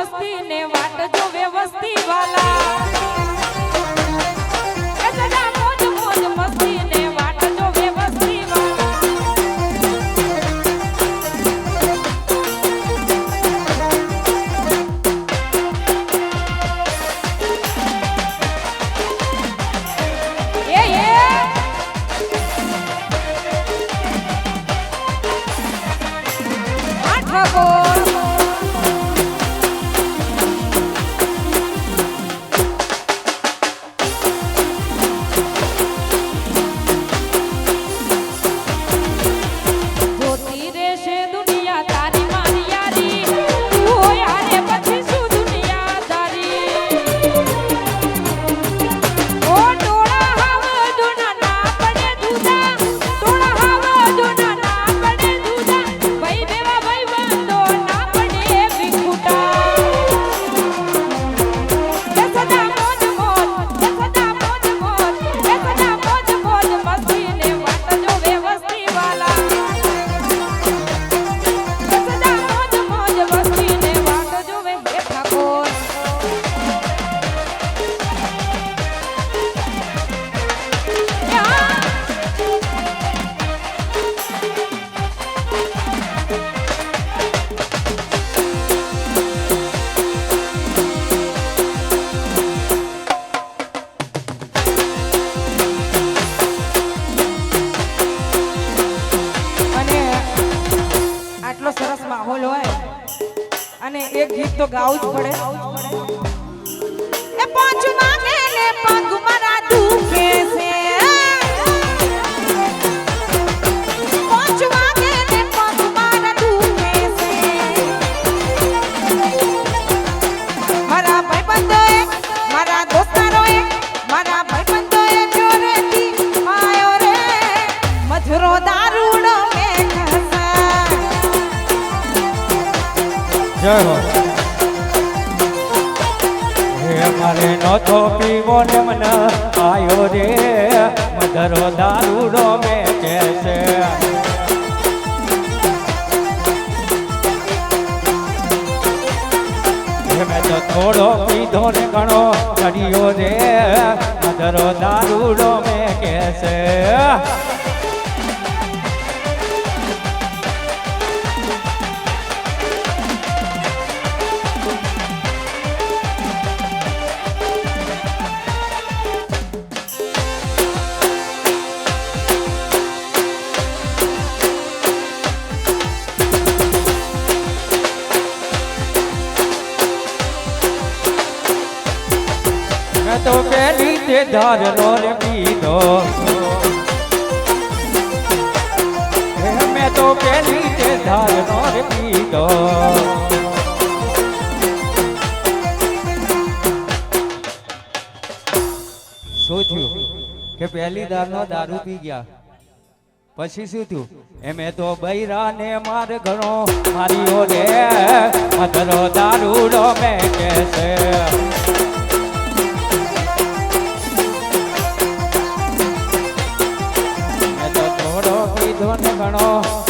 વસ્તી ને વાટ જોવે વસ્તી વાલા એ સદા મોજ મોજ મસ્તી ને વાટ જોવે વસ્તી વાલા एक गीत तो गाउँ ज पड़े ए पांच मांगे ले पग मरा दुखे से पांच मांगे ले पग मरा दुखे से मारा भाई बंदो है मारा दोस्तारो है मारा भाई बंदो है जोरे दी आयो रे मधुरो दारूड़ो में खसा जय हो मारे नो तो पीवो ने मन आयो रे मधुरो दारूड़ो में कैसे मैं तो थोड़ो पीधो ने घणो चढ़ियो रे मधुरो दारूड़ो में कैसे तो पहली ते धार रो रे पीधो मैं तो पहली ते धार रो रे पीधो सोच्યું કે પહેલી દારનો દારૂ પી ગયા પછી શું થયું એમે તો બૈરા ને માર ઘણો માર્યો રે મધરો દારૂડો મેં કેસે ઘણો